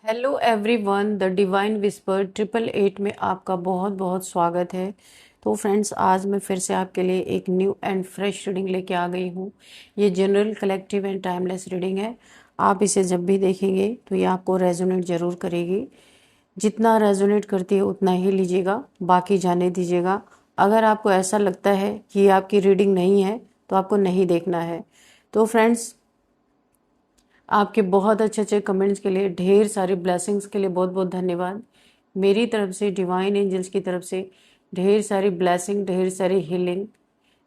Hello everyone, the divine whisper 888 में आपका बहुत बहुत स्वागत है। तो फ्रेंड्स, आज मैं फिर से आपके लिए एक न्यू एंड फ्रेश रीडिंग लेके आ गई हूँ। ये general, collective and timeless reading है। आप इसे जब भी देखेंगे तो ये आपको रेजोनेट ज़रूर करेगी। जितना रेजोनेट करती है उतना ही लीजिएगा, बाकी जाने दीजिएगा। अगर आपको ऐसा लगता है कि ये आपकी रीडिंग नहीं है तो आपको नहीं देखना है। तो फ्रेंड्स, आपके बहुत अच्छे अच्छे कमेंट्स के लिए, ढेर सारी ब्लेसिंग्स के लिए बहुत बहुत धन्यवाद। मेरी तरफ से, डिवाइन एंजल्स की तरफ से ढेर सारी ब्लेसिंग, ढेर सारी हीलिंग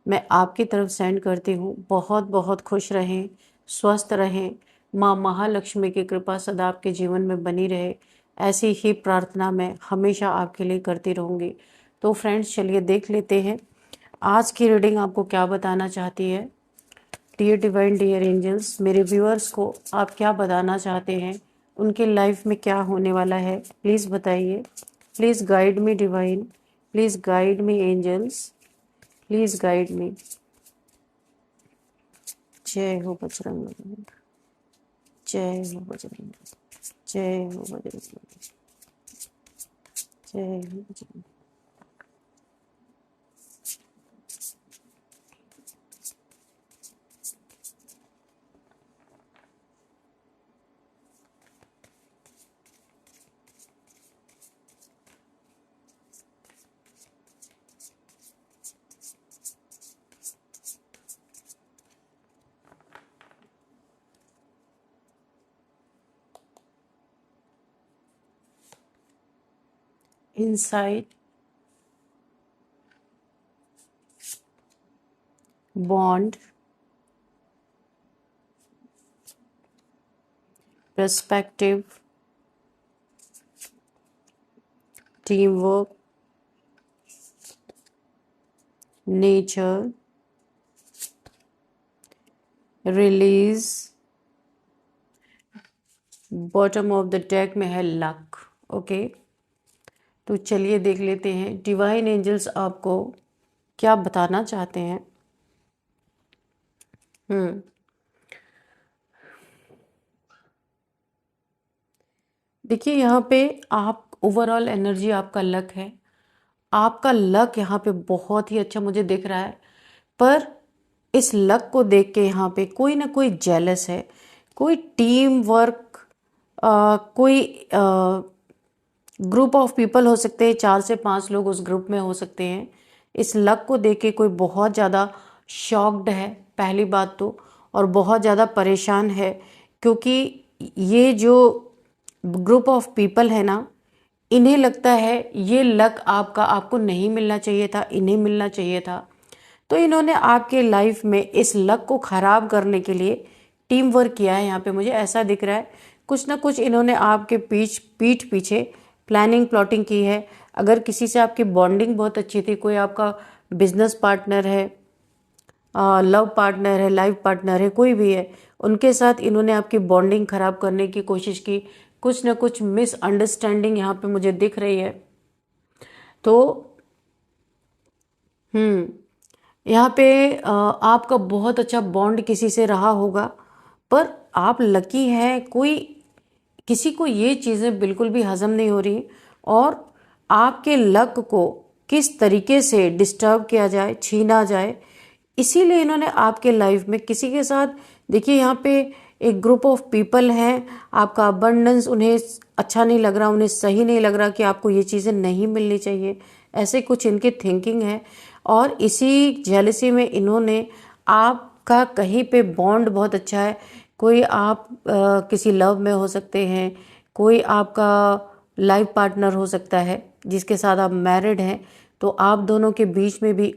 मैं आपकी तरफ सेंड करती हूँ। बहुत बहुत खुश रहें, स्वस्थ रहें, माँ महालक्ष्मी की कृपा सदा आपके जीवन में बनी रहे, ऐसी ही प्रार्थना मैं हमेशा आपके लिए करती रहूँगी। तो फ्रेंड्स, चलिए देख लेते हैं आज की रीडिंग आपको क्या बताना चाहती है। डियर डिवाइन, डियर एंजल्स, मेरे व्यूअर्स को आप क्या बताना चाहते हैं, उनके लाइफ में क्या होने वाला है, प्लीज़ बताइए। Please guide me divine, please guide me angels, please guide me. जय हो बजरंग बली, जय हो बजरंग बली, जय हो बजरंग बली, जय हो Bajrang. Inside, bond, perspective, team work, nature, release, bottom of the deck में है लक। ओके, तो चलिए देख लेते हैं डिवाइन एंजल्स आपको क्या बताना चाहते हैं। देखिए, यहाँ पे आप ओवरऑल एनर्जी, आपका लक है। आपका लक यहाँ पे बहुत ही अच्छा मुझे दिख रहा है। पर इस लक को देख के यहाँ पे कोई ना कोई जेलस है, कोई टीम वर्क, कोई ग्रुप ऑफ पीपल हो सकते हैं, 4 से 5 लोग उस ग्रुप में हो सकते हैं। इस लक को देख के कोई बहुत ज़्यादा शॉक्ड है, पहली बात तो, और बहुत ज़्यादा परेशान है, क्योंकि ये जो ग्रुप ऑफ पीपल है ना, इन्हें लगता है ये लक आपका, आपको नहीं मिलना चाहिए था, इन्हें मिलना चाहिए था। तो इन्होंने आपके लाइफ में इस लक को ख़राब करने के लिए टीम वर्क किया है। यहाँ पे मुझे ऐसा दिख रहा है कुछ ना कुछ इन्होंने आपके पीठ पीछे प्लानिंग, प्लॉटिंग की है। अगर किसी से आपकी बॉन्डिंग बहुत अच्छी थी, कोई आपका बिजनेस पार्टनर है, लव पार्टनर है, लाइफ पार्टनर है, कोई भी है, उनके साथ इन्होंने आपकी बॉन्डिंग ख़राब करने की कोशिश की। कुछ ना कुछ मिसअंडरस्टैंडिंग यहाँ पे मुझे दिख रही है। तो यहाँ पे आपका बहुत अच्छा बॉन्ड किसी से रहा होगा, पर आप लकी हैं। कोई, किसी को ये चीज़ें बिल्कुल भी हजम नहीं हो रही, और आपके लक को किस तरीके से डिस्टर्ब किया जाए, छीना जाए, इसीलिए इन्होंने आपके लाइफ में किसी के साथ, देखिए यहाँ पे एक ग्रुप ऑफ पीपल हैं, आपका अबंडेंस उन्हें अच्छा नहीं लग रहा, उन्हें सही नहीं लग रहा कि आपको ये चीज़ें नहीं मिलनी चाहिए, ऐसे कुछ इनकी थिंकिंग है। और इसी जेलसी में इन्होंने आपका, कहीं पे बॉन्ड बहुत अच्छा है, कोई आप किसी लव में हो सकते हैं, कोई आपका लाइफ पार्टनर हो सकता है जिसके साथ आप मैरिड हैं, तो आप दोनों के बीच में भी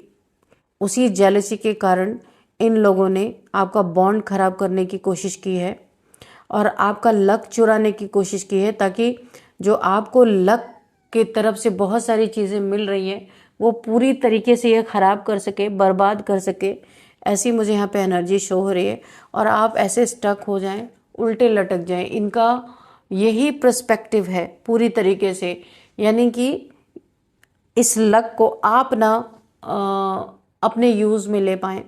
उसी जेलसी के कारण इन लोगों ने आपका बॉन्ड खराब करने की कोशिश की है और आपका लक चुराने की कोशिश की है, ताकि जो आपको लक की तरफ से बहुत सारी चीज़ें मिल रही हैं वो पूरी तरीके से ये ख़राब कर सके, बर्बाद कर सके। ऐसी मुझे यहाँ पे एनर्जी शो हो रही है, और आप ऐसे स्टक हो जाएं, उल्टे लटक जाएं। इनका यही पर्सपेक्टिव है पूरी तरीके से, यानी कि इस लक को आप ना अपने यूज़ में ले पाएँ।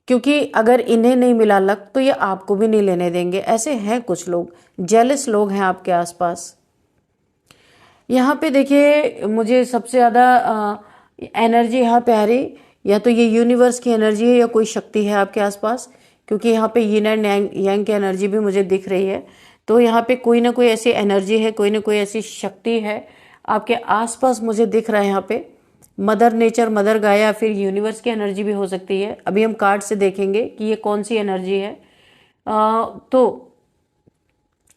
क्योंकि अगर इन्हें नहीं मिला लक तो ये आपको भी नहीं लेने देंगे। ऐसे हैं कुछ लोग, जेलस लोग हैं आपके आसपास। यहाँ पे देखिए मुझे सबसे ज़्यादा एनर्जी यहाँ पे आ रही, या तो ये यूनिवर्स की एनर्जी है या कोई शक्ति है आपके आसपास, क्योंकि यहाँ पे यिन एंड यांग की एनर्जी भी मुझे दिख रही है। तो यहाँ पे कोई ना कोई ऐसी एनर्जी है, कोई ना कोई ऐसी शक्ति है आपके आसपास, मुझे दिख रहा है यहाँ पे। मदर नेचर, मदर गाया, या फिर यूनिवर्स की एनर्जी भी हो सकती है। अभी हम कार्ड से देखेंगे कि ये कौन सी एनर्जी है। तो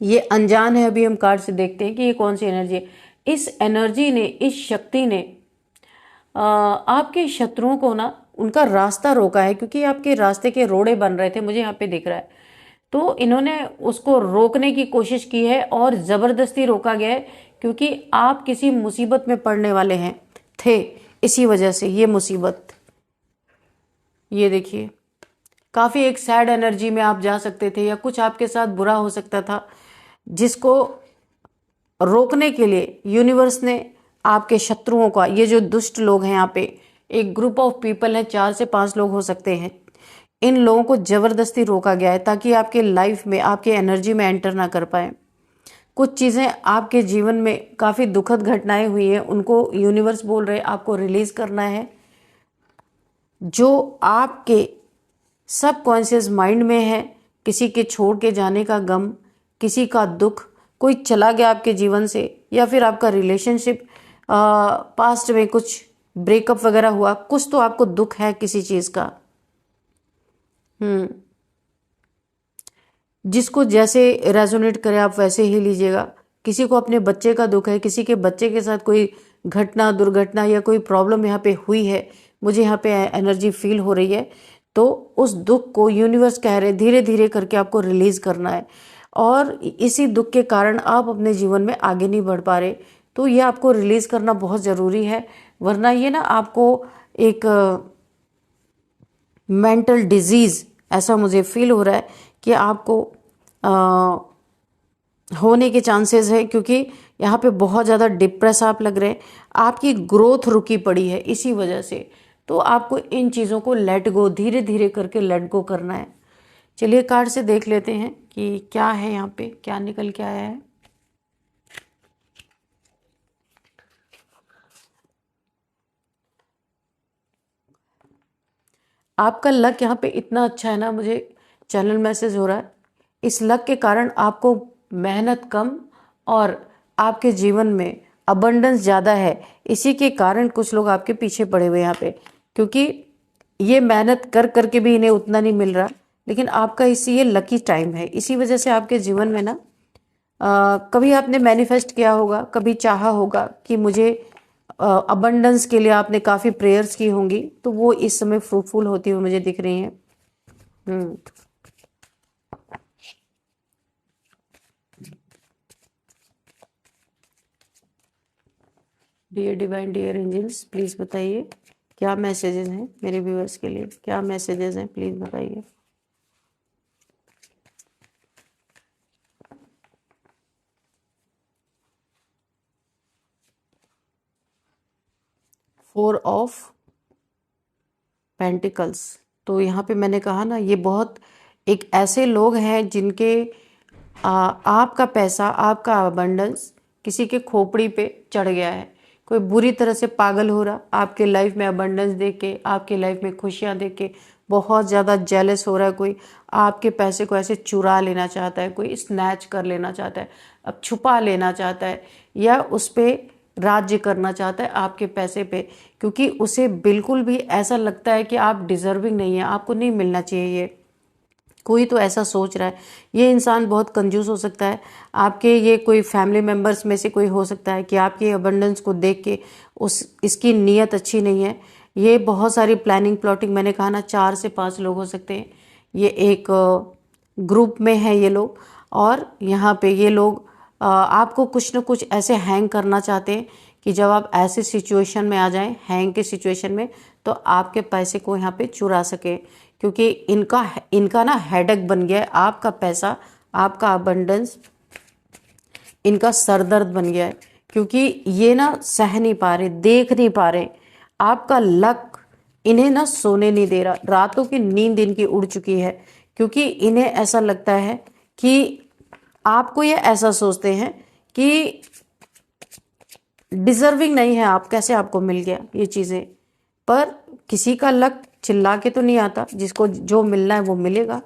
ये अनजान है, अभी हम कार्ड से देखते हैं कि ये कौन सी एनर्जी है। इस एनर्जी ने, इस शक्ति ने आपके शत्रुओं को ना उनका रास्ता रोका है, क्योंकि आपके रास्ते के रोड़े बन रहे थे, मुझे यहाँ पे दिख रहा है। तो इन्होंने उसको रोकने की कोशिश की है और जबरदस्ती रोका गया है, क्योंकि आप किसी मुसीबत में पड़ने वाले हैं थे, इसी वजह से ये मुसीबत। ये देखिए काफी एक सैड एनर्जी में आप जा सकते थे, या कुछ आपके साथ बुरा हो सकता था, जिसको रोकने के लिए यूनिवर्स ने आपके शत्रुओं का, ये जो दुष्ट लोग हैं यहाँ पे, एक ग्रुप ऑफ पीपल है, 4 से 5 लोग हो सकते हैं, इन लोगों को जबरदस्ती रोका गया है ताकि आपके लाइफ में, आपके एनर्जी में एंटर ना कर पाए। कुछ चीज़ें आपके जीवन में काफ़ी दुखद घटनाएं हुई हैं, उनको यूनिवर्स बोल रहे आपको रिलीज करना है। जो आपके सबकॉन्शियस माइंड में है, किसी के छोड़ के जाने का गम, किसी का दुख, कोई चला गया आपके जीवन से, या फिर आपका रिलेशनशिप पास्ट में कुछ ब्रेकअप वगैरह हुआ, कुछ तो आपको दुख है किसी चीज का। जिसको जैसे रेजोनेट करे आप वैसे ही लीजिएगा। किसी को अपने बच्चे का दुख है, किसी के बच्चे के साथ कोई घटना, दुर्घटना या कोई प्रॉब्लम यहाँ पे हुई है, मुझे यहाँ पे एनर्जी फील हो रही है। तो उस दुख को यूनिवर्स कह रहे धीरे धीरे करके आपको रिलीज करना है, और इसी दुख के कारण आप अपने जीवन में आगे नहीं बढ़ पा रहे, तो ये आपको रिलीज करना बहुत ज़रूरी है। वरना ये ना आपको एक मेंटल डिजीज, ऐसा मुझे फील हो रहा है कि आपको होने के चांसेस है, क्योंकि यहाँ पे बहुत ज़्यादा डिप्रेस आप लग रहे हैं, आपकी ग्रोथ रुकी पड़ी है इसी वजह से। तो आपको इन चीज़ों को लेट गो, धीरे धीरे करके लेट गो करना है। चलिए कार्ड से देख लेते हैं कि क्या है यहाँ पे, क्या निकल के आया है। आपका लक यहाँ पे इतना अच्छा है ना, मुझे चैनल मैसेज हो रहा है, इस लक के कारण आपको मेहनत कम और आपके जीवन में अबंडेंस ज़्यादा है। इसी के कारण कुछ लोग आपके पीछे पड़े हुए यहाँ पे, क्योंकि ये मेहनत कर करके भी इन्हें उतना नहीं मिल रहा, लेकिन आपका इसी ये लकी टाइम है। इसी वजह से आपके जीवन में ना कभी आपने मैनिफेस्ट किया होगा, कभी चाहा होगा कि मुझे अबंडेंस के लिए आपने काफ़ी प्रेयर्स की होंगी, तो वो इस समय फ्रूटफुल होती हुई मुझे दिख रही हैं। Dear divine, dear angels, please बताइए क्या मैसेजेस हैं मेरे व्यूअर्स के लिए, क्या मैसेजेस हैं, प्लीज़ बताइए। फोर ऑफ पेंटिकल्स, तो यहाँ पे मैंने कहा ना, ये बहुत एक ऐसे लोग हैं जिनके आपका पैसा, आपका अबंडेंस किसी के खोपड़ी पे चढ़ गया है। कोई बुरी तरह से पागल हो रहा, आपके लाइफ में अबंडेंस देख के, आपके लाइफ में खुशियाँ देख के बहुत ज़्यादा जेलस हो रहा है। कोई आपके पैसे को ऐसे चुरा लेना चाहता है, कोई स्नैच कर लेना चाहता है, अब छुपा लेना चाहता है, या उस पर राज्य करना चाहता है आपके पैसे पे, क्योंकि उसे बिल्कुल भी ऐसा लगता है कि आप डिजर्विंग नहीं है, आपको नहीं मिलना चाहिए। ये कोई तो ऐसा सोच रहा है। ये इंसान बहुत कंजूस हो सकता है, आपके ये कोई फैमिली मेम्बर्स में से कोई हो सकता है कि आपके अबंडेंस को देख के इसकी नीयत अच्छी नहीं है। ये बहुत सारी प्लानिंग प्लॉटिंग, मैंने कहा ना 4 से 5 लोग हो सकते हैं, ये एक ग्रुप में है ये लोग, और यहाँ पे ये लोग आपको कुछ न कुछ ऐसे हैंग करना चाहते हैं कि जब आप ऐसे सिचुएशन में आ जाएं, हैंग के सिचुएशन में, तो आपके पैसे को यहाँ पे चुरा सके, क्योंकि इनका ना हेडेक बन गया है आपका पैसा, आपका अबंडेंस इनका सरदर्द बन गया है, क्योंकि ये ना सह नहीं पा रहे, देख नहीं पा रहे। आपका लक इन्हें ना सोने नहीं दे रहा, रातों की नींद इनकी उड़ चुकी है, क्योंकि इन्हें ऐसा लगता है कि आपको, ये ऐसा सोचते हैं कि डिजर्विंग नहीं है आप, कैसे आपको मिल गया ये चीज़ें। पर किसी का लक चिल्ला के तो नहीं आता, जिसको जो मिलना है वो मिलेगा,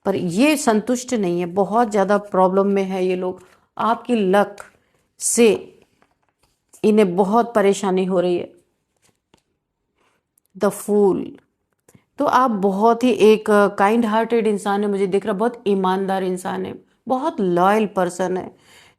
पर ये संतुष्ट नहीं है, बहुत ज़्यादा प्रॉब्लम में है ये लोग। आपकी लक से इन्हें बहुत परेशानी हो रही है। द फूल, तो आप बहुत ही एक काइंड हार्टेड इंसान है, मुझे दिख रहा, बहुत ईमानदार इंसान है, बहुत लॉयल पर्सन है।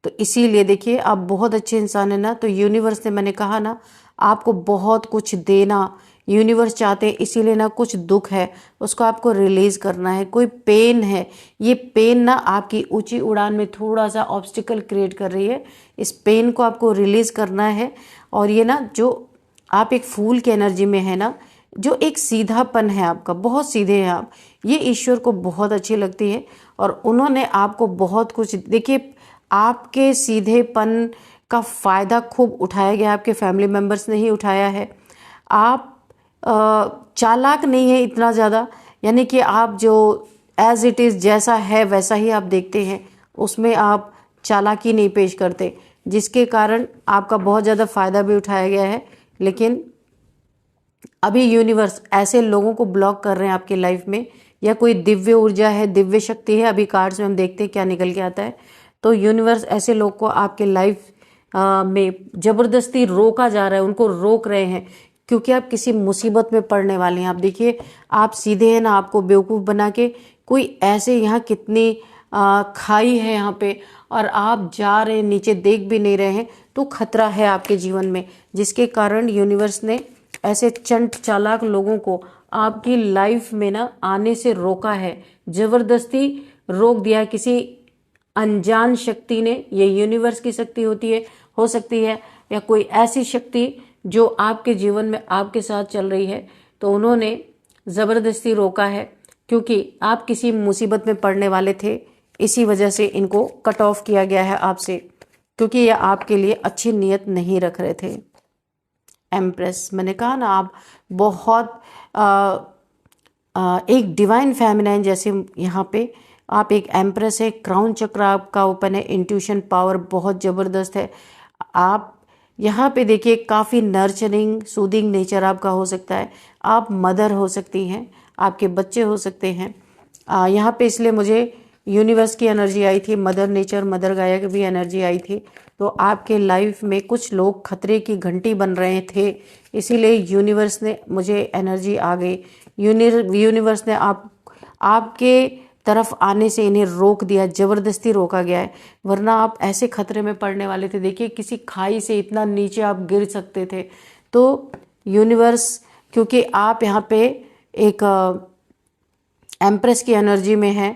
तो इसीलिए देखिए आप बहुत अच्छे इंसान है ना, तो यूनिवर्स ने, मैंने कहा ना, आपको बहुत कुछ देना यूनिवर्स चाहते हैं। इसीलिए ना कुछ दुख है उसको आपको रिलीज करना है, कोई पेन है, ये पेन ना आपकी ऊंची उड़ान में थोड़ा सा ऑब्स्टिकल क्रिएट कर रही है, इस पेन को आपको रिलीज करना है। और ये ना जो आप एक फूल की एनर्जी में है ना, जो एक सीधापन है आपका, बहुत सीधे हैं आप, ये ईश्वर को बहुत अच्छी लगती है। और उन्होंने आपको बहुत कुछ, देखिए आपके सीधेपन का फ़ायदा खूब उठाया गया, आपके फैमिली मेम्बर्स ने ही उठाया है। आप चालाक नहीं है इतना ज़्यादा, यानी कि आप जो एज इट इज़ जैसा है वैसा ही आप देखते हैं, उसमें आप चालाकी नहीं पेश करते, जिसके कारण आपका बहुत ज़्यादा फ़ायदा भी उठाया गया है। लेकिन अभी यूनिवर्स ऐसे लोगों को ब्लॉक कर रहे हैं आपकी लाइफ में, या कोई दिव्य ऊर्जा है, दिव्य शक्ति है, अभी कार्ड्स में हम देखते हैं क्या निकल के आता है। तो यूनिवर्स ऐसे लोग को आपके लाइफ में ज़बरदस्ती रोका जा रहा है, उनको रोक रहे हैं, क्योंकि आप किसी मुसीबत में पड़ने वाले हैं। आप देखिए आप सीधे हैं ना, आपको बेवकूफ़ बना के कोई ऐसे, यहाँ कितनी खाई है यहाँ पे, और आप जा रहे हैं नीचे, देख भी नहीं रहे हैं, तो खतरा है आपके जीवन में, जिसके कारण यूनिवर्स ने ऐसे चंट चालाक लोगों को आपकी लाइफ में ना आने से रोका है, जबरदस्ती रोक दिया किसी अनजान शक्ति ने। ये यूनिवर्स की शक्ति होती है, हो सकती है, या कोई ऐसी शक्ति जो आपके जीवन में आपके साथ चल रही है, तो उन्होंने ज़बरदस्ती रोका है, क्योंकि आप किसी मुसीबत में पड़ने वाले थे, इसी वजह से इनको कट ऑफ किया गया है आपसे, क्योंकि ये आपके लिए अच्छी नीयत नहीं रख रहे थे। एम्प्रेस, मैंने कहा ना आप बहुत एक डिवाइन फेमिनाइन जैसे, यहाँ पे आप एक एम्प्रेस है, क्राउन चक्र आपका ओपन है, इंट्यूशन पावर बहुत ज़बरदस्त है। आप यहाँ पे देखिए काफ़ी नर्चरिंग सूदिंग नेचर आपका हो सकता है, आप मदर हो सकती हैं, आपके बच्चे हो सकते हैं। यहाँ पे इसलिए मुझे यूनिवर्स की एनर्जी आई थी, मदर नेचर, मदर गाया की भी एनर्जी आई थी। तो आपके लाइफ में कुछ लोग खतरे की घंटी बन रहे थे, इसीलिए यूनिवर्स ने, मुझे एनर्जी आ गई, यूनिवर्स ने आपके तरफ आने से इन्हें रोक दिया, ज़बरदस्ती रोका गया है, वरना आप ऐसे खतरे में पड़ने वाले थे। देखिए किसी खाई से इतना नीचे आप गिर सकते थे। तो यूनिवर्स, क्योंकि आप यहाँ पे एक एम्प्रेस की एनर्जी में है,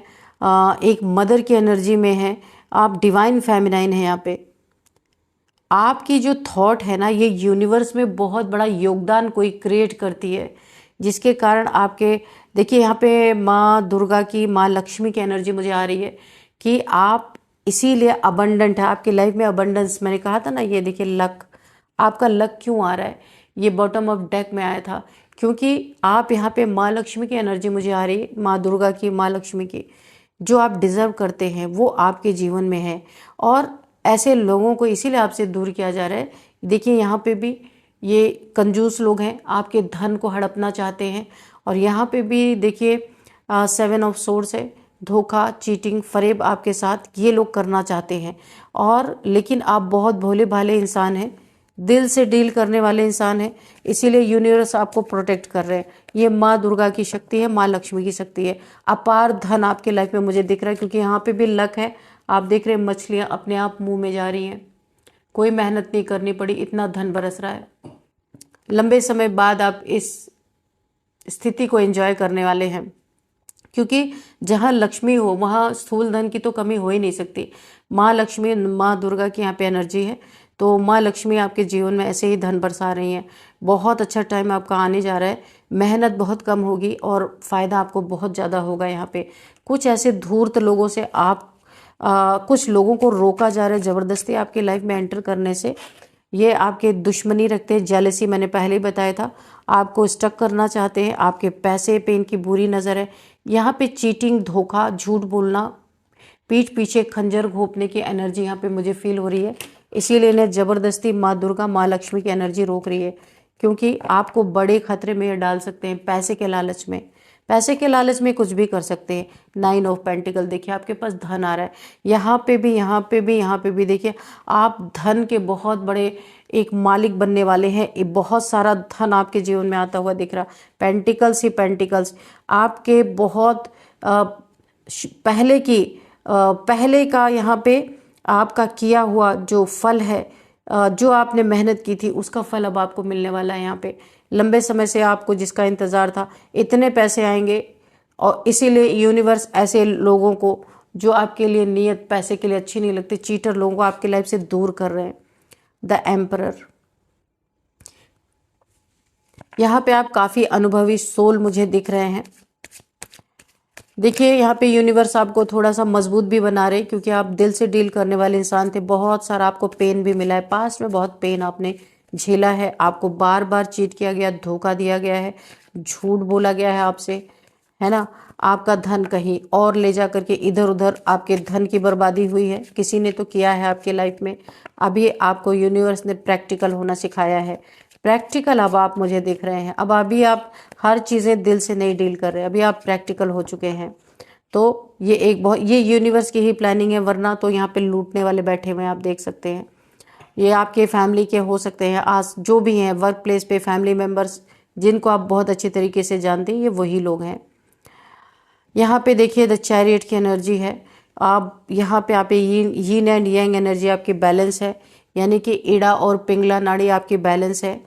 एक मदर की एनर्जी में है, आप डिवाइन फेमिनाइन है, यहाँ पे आपकी जो थॉट है ना, ये यूनिवर्स में बहुत बड़ा योगदान कोई क्रिएट करती है, जिसके कारण आपके, देखिए यहाँ पे माँ दुर्गा की, माँ लक्ष्मी की एनर्जी मुझे आ रही है कि आप इसीलिए अबंडेंट है आपकी लाइफ में, अबंडेंस। मैंने कहा था ना, ये देखिए लक, आपका लक क्यों आ रहा है, ये बॉटम ऑफ डेक में आया था, क्योंकि आप यहाँ पे माँ लक्ष्मी की एनर्जी मुझे आ रही है, माँ दुर्गा की, माँ लक्ष्मी की, जो आप डिज़र्व करते हैं वो आपके जीवन में है, और ऐसे लोगों को इसीलिए आपसे दूर किया जा रहा है। देखिए यहाँ पे भी ये कंजूस लोग हैं, आपके धन को हड़पना चाहते हैं, और यहाँ पे भी देखिए 7 ऑफ सोर्ड्स है, धोखा, चीटिंग, फरेब आपके साथ ये लोग करना चाहते हैं। और लेकिन आप बहुत भोले भाले इंसान हैं, दिल से डील करने वाले इंसान हैं, इसीलिए यूनिवर्स आपको प्रोटेक्ट कर रहे हैं। ये माँ दुर्गा की शक्ति है, माँ लक्ष्मी की शक्ति है। अपार धन आपके लाइफ में मुझे दिख रहा है, क्योंकि यहाँ पे भी लक है। आप देख रहे हैं मछलियाँ अपने आप मुंह में जा रही हैं, कोई मेहनत नहीं करनी पड़ी, इतना धन बरस रहा है। लंबे समय बाद आप इस स्थिति को एंजॉय करने वाले हैं, क्योंकि जहाँ लक्ष्मी हो वहाँ स्थूल धन की तो कमी हो ही नहीं सकती। माँ लक्ष्मी, माँ दुर्गा की यहाँ पे एनर्जी है, तो माँ लक्ष्मी आपके जीवन में ऐसे ही धन बरसा रही हैं। बहुत अच्छा टाइम आपका आने जा रहा है, मेहनत बहुत कम होगी और फ़ायदा आपको बहुत ज़्यादा होगा। यहाँ पे कुछ ऐसे धूर्त लोगों से आप कुछ लोगों को रोका जा रहा है ज़बरदस्ती आपकी लाइफ में एंटर करने से, ये आपके दुश्मनी रखते हैं, जेलसी मैंने पहले ही बताया था, आपको स्टक करना चाहते हैं, आपके पैसे पे इनकी बुरी नज़र है। यहाँ पे चीटिंग, धोखा, झूठ बोलना, पीठ पीछे खंजर घोंपने की एनर्जी यहाँ पे मुझे फील हो रही है। इसीलिए इन्हें ज़बरदस्ती माँ दुर्गा, माँ लक्ष्मी की एनर्जी रोक रही है, क्योंकि आपको बड़े खतरे में ये डाल सकते हैं पैसे के लालच में। पैसे के लालच में कुछ भी कर सकते हैं। 9 ऑफ पेंटिकल, देखिए आपके पास धन आ रहा है, यहाँ पे भी, यहाँ पे भी, यहाँ पे भी। देखिए आप धन के बहुत बड़े एक मालिक बनने वाले हैं। बहुत सारा धन आपके जीवन में आता हुआ दिख रहा। पेंटिकल्स ही पेंटिकल्स, आपके बहुत पहले का यहाँ पे आपका किया हुआ जो फल है, जो आपने मेहनत की थी, उसका फल अब आपको मिलने वाला है। यहाँ पे लंबे समय से आपको जिसका इंतज़ार था, इतने पैसे आएंगे। और इसीलिए यूनिवर्स ऐसे लोगों को, जो आपके लिए नियत पैसे के लिए अच्छी नहीं लगती, चीटर लोगों को आपकी लाइफ से दूर कर रहे हैं। द एम्परर, यहाँ पे आप काफ़ी अनुभवी सोल मुझे दिख रहे हैं। देखिए यहाँ पे यूनिवर्स आपको थोड़ा सा मजबूत भी बना रहे, क्योंकि आप दिल से डील करने वाले इंसान थे। बहुत सारा आपको पेन भी मिला है, पास्ट में बहुत पेन आपने झेला है। आपको बार बार चीट किया गया, धोखा दिया गया है, झूठ बोला गया है आपसे, है ना। आपका धन कहीं और ले जा करके इधर उधर आपके धन की बर्बादी हुई है, किसी ने तो किया है आपके लाइफ में। अभी आपको यूनिवर्स ने प्रैक्टिकल होना सिखाया है। प्रैक्टिकल अब आप मुझे दिख रहे हैं। अब अभी आप हर चीज़ें दिल से नहीं डील कर रहे, अभी आप प्रैक्टिकल हो चुके हैं। तो ये एक बहुत, ये यूनिवर्स की ही प्लानिंग है, वरना तो यहाँ पे लूटने वाले बैठे हुए हैं, आप देख सकते हैं। ये आपके फैमिली के हो सकते हैं, आज जो भी हैं वर्क प्लेस पे फैमिली मेम्बर्स, जिनको आप बहुत अच्छे तरीके से जानते हैं, ये वही लोग हैं। यहाँ पे देखिए द चैरियट की एनर्जी है। आप यहाँ पे आप यीन एंड यांग एनर्जी आपकी बैलेंस है, यानी कि ईड़ा और पिंगला नाड़ी आपकी बैलेंस है।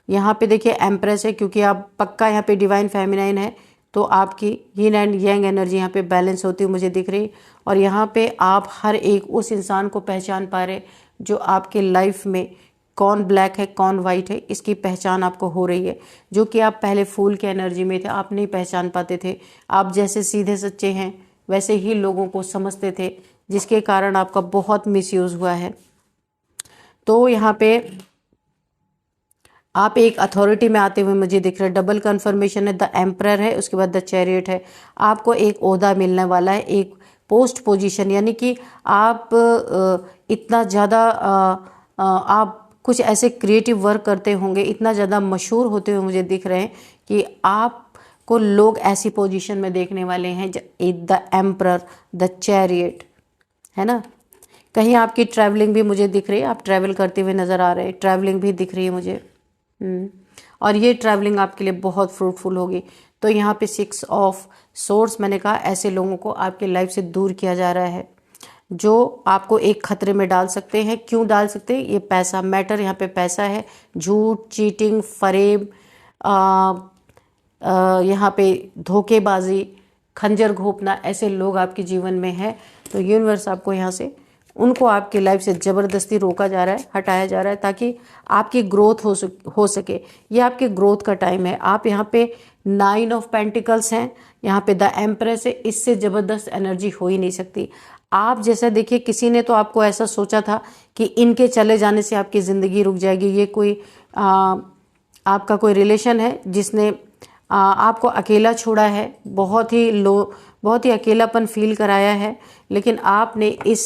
यहाँ पे देखिए एम्प्रेस है, क्योंकि आप पक्का यहाँ पे डिवाइन फेमिनाइन है, तो आपकी यीन एंड यांग एनर्जी यहाँ पे बैलेंस होती हुई मुझे दिख रही। और यहाँ पे आप हर एक उस इंसान को पहचान पा रहे जो आपके लाइफ में, कौन ब्लैक है कौन वाइट है, इसकी पहचान आपको हो रही है। जो कि आप पहले फूल के एनर्जी में थे, आप नहीं पहचान पाते थे। आप जैसे सीधे सच्चे हैं वैसे ही लोगों को समझते थे, जिसके कारण आपका बहुत मिसयूज हुआ है। तो यहाँ पे आप एक अथॉरिटी में आते हुए मुझे दिख रहा है। डबल कन्फर्मेशन है, द एम्परर है, उसके बाद द चैरियट है। आपको एक ओहदा मिलने वाला है, एक पोस्ट पोजीशन, यानी कि आप इतना ज़्यादा आप कुछ ऐसे क्रिएटिव वर्क करते होंगे, इतना ज़्यादा मशहूर होते हुए मुझे दिख रहे हैं कि आपको लोग ऐसी पोजीशन में देखने वाले हैं। द एम्परर, द चैरियट, है ना। कहीं आपकी ट्रैवलिंग भी मुझे दिख रही है, आप ट्रैवल करते हुए नज़र आ रहे हैं, ट्रैवलिंग भी दिख रही है मुझे। और ये ट्रैवलिंग आपके लिए बहुत फ्रूटफुल होगी। तो यहाँ पे 6 ऑफ सोर्स, मैंने कहा ऐसे लोगों को आपके लाइफ से दूर किया जा रहा है, जो आपको एक खतरे में डाल सकते हैं। क्यों डाल सकते हैं? ये पैसा मैटर, यहाँ पे पैसा है, झूठ, चीटिंग, फरेब, यहाँ पे धोखेबाजी, खंजर घोंपना, ऐसे लोग आपके जीवन में हैं। तो यूनिवर्स आपको यहाँ से, उनको आपकी लाइफ से ज़बरदस्ती रोका जा रहा है, हटाया जा रहा है, ताकि आपकी ग्रोथ हो सके। ये आपके ग्रोथ का टाइम है। आप यहाँ पे 9 ऑफ पेंटिकल्स हैं, यहाँ पे द एम्प्रेस है, इससे ज़बरदस्त एनर्जी हो ही नहीं सकती। आप जैसा देखिए, किसी ने तो आपको ऐसा सोचा था कि इनके चले जाने से आपकी ज़िंदगी रुक जाएगी। ये कोई आपका कोई रिलेशन है जिसने आपको अकेला छोड़ा है, बहुत ही अकेलापन फील कराया है। लेकिन आपने इस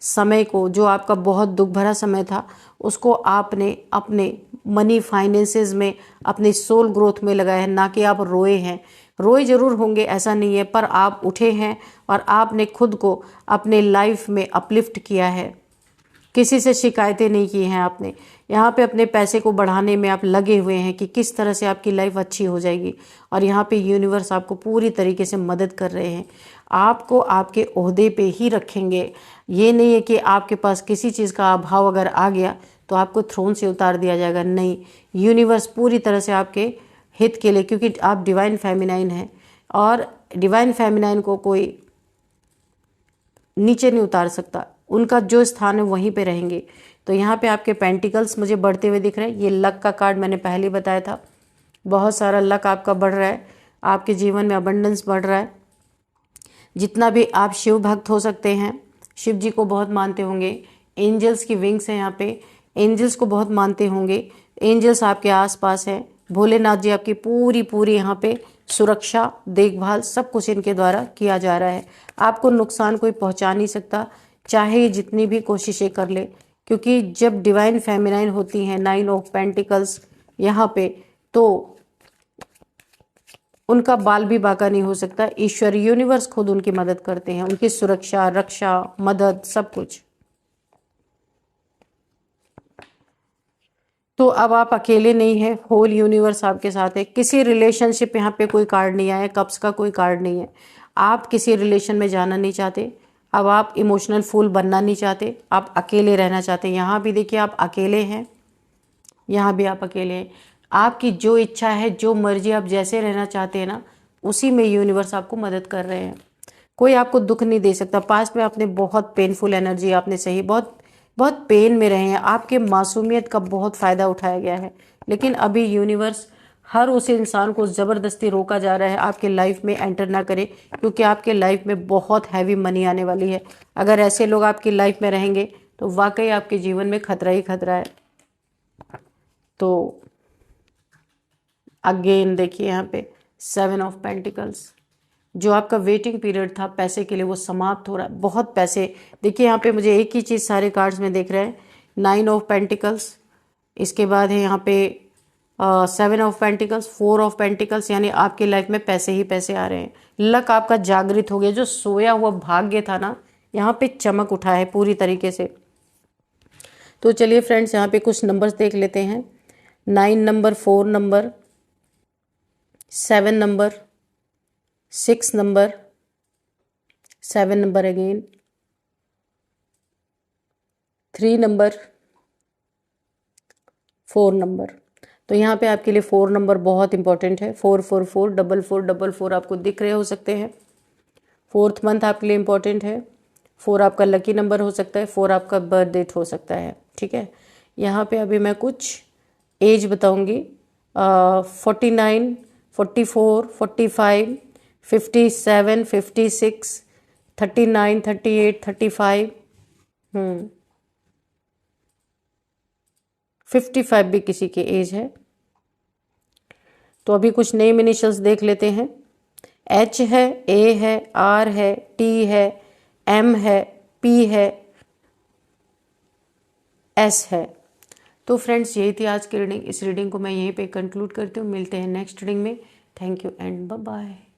समय को, जो आपका बहुत दुख भरा समय था, उसको आपने अपने मनी फाइनेंसेस में, अपनी सोल ग्रोथ में लगाया है। ना कि आप रोए हैं, रोए जरूर होंगे ऐसा नहीं है, पर आप उठे हैं और आपने खुद को अपने लाइफ में अपलिफ्ट किया है। किसी से शिकायतें नहीं की हैं आपने। यहाँ पे अपने पैसे को बढ़ाने में आप लगे हुए हैं कि किस तरह से आपकी लाइफ अच्छी हो जाएगी। और यहाँ पे यूनिवर्स आपको पूरी तरीके से मदद कर रहे हैं, आपको आपके ओहदे पे ही रखेंगे। ये नहीं है कि आपके पास किसी चीज़ का अभाव अगर आ गया तो आपको थ्रोन से उतार दिया जाएगा, नहीं। यूनिवर्स पूरी तरह से आपके हित के लिए, क्योंकि आप डिवाइन फेमिनाइन हैं और डिवाइन फेमिनाइन को कोई नीचे नहीं उतार सकता, उनका जो स्थान है वहीं पे रहेंगे। तो यहाँ पे आपके पेंटिकल्स मुझे बढ़ते हुए दिख रहे हैं। ये लक का कार्ड मैंने पहले ही बताया था, बहुत सारा लक आपका बढ़ रहा है, आपके जीवन में अबंडेंस बढ़ रहा है। जितना भी आप शिव भक्त हो सकते हैं, शिव जी को बहुत मानते होंगे, एंजल्स की विंग्स हैं यहाँ पे, एंजल्स को बहुत मानते होंगे, एंजल्स आपके आसपास हैं, भोलेनाथ जी आपकी पूरी पूरी यहाँ पे सुरक्षा, देखभाल, सब कुछ इनके द्वारा किया जा रहा है। आपको नुकसान कोई पहुंचा नहीं सकता, चाहे ये जितनी भी कोशिशें कर ले, क्योंकि जब डिवाइन फेमिनाइन होती हैं 9 ऑफ पेंटिकल्स यहाँ पे, तो उनका बाल भी बाका नहीं हो सकता। ईश्वर, यूनिवर्स खुद उनकी मदद करते हैं, उनकी सुरक्षा, रक्षा, मदद, सब कुछ। तो अब आप अकेले नहीं है, होल यूनिवर्स आपके साथ है। किसी रिलेशनशिप, यहाँ पे कोई कार्ड नहीं आया, कप्स का कोई कार्ड नहीं है। आप किसी रिलेशन में जाना नहीं चाहते, अब आप इमोशनल फूल बनना नहीं चाहते, आप अकेले रहना चाहते हैं। यहाँ भी देखिए आप अकेले हैं, यहाँ भी आप अकेले हैं। आपकी जो इच्छा है, जो मर्जी, आप जैसे रहना चाहते हैं ना, उसी में यूनिवर्स आपको मदद कर रहे हैं। कोई आपको दुख नहीं दे सकता। पास्ट में आपने बहुत पेनफुल एनर्जी आपने सही, बहुत बहुत पेन में रहे हैं, आपके मासूमियत का बहुत फ़ायदा उठाया गया है, लेकिन अभी यूनिवर्स हर उस इंसान को ज़बरदस्ती रोका जा रहा है आपके लाइफ में एंटर ना करे, क्योंकि आपके लाइफ में बहुत हैवी मनी आने वाली है। अगर ऐसे लोग आपकी लाइफ में रहेंगे तो वाकई आपके जीवन में खतरा ही खतरा है। तो अगेन देखिए यहाँ पे 7 ऑफ पेंटिकल्स, जो आपका वेटिंग पीरियड था पैसे के लिए, वो समाप्त हो रहा है। बहुत पैसे, देखिए यहाँ पे मुझे एक ही चीज़ सारे कार्ड्स में देख रहे हैं, 9 ऑफ पेंटिकल्स, इसके बाद है यहाँ पे 7 ऑफ पेंटिकल्स, 4 ऑफ पेंटिकल्स, यानी आपकी लाइफ में पैसे ही पैसे आ रहे हैं। लक आपका जागृत हो गया, जो सोया हुआ भाग्य था ना, यहाँ पे चमक उठा है पूरी तरीके से। तो चलिए फ्रेंड्स, यहाँ पे कुछ नंबर्स देख लेते हैं। 9 number, 4 number, 7 number, 6 number, 7 number again, 3 number, 4 number. तो यहाँ पे आपके लिए 4 नंबर बहुत इंपॉर्टेंट है। 444 4444 आपको दिख रहे हो सकते हैं। 4th मंथ आपके लिए इंपॉर्टेंट है। 4 आपका लकी नंबर हो सकता है, 4 आपका बर्थ डेट हो सकता है। ठीक है, यहाँ पे अभी मैं कुछ एज बताऊंगी। 49, 44, 45, 57, 56, 39, 38, 35, 55 भी किसी की एज है। तो अभी कुछ नेम इनिशियल्स देख लेते हैं। H है, A है, R है, T है, M है, P है, S है। तो फ्रेंड्स, यही थी आज की रीडिंग। इस रीडिंग को मैं यहीं पे कंक्लूड करती हूँ। मिलते हैं नेक्स्ट रीडिंग में। Thank you and bye bye.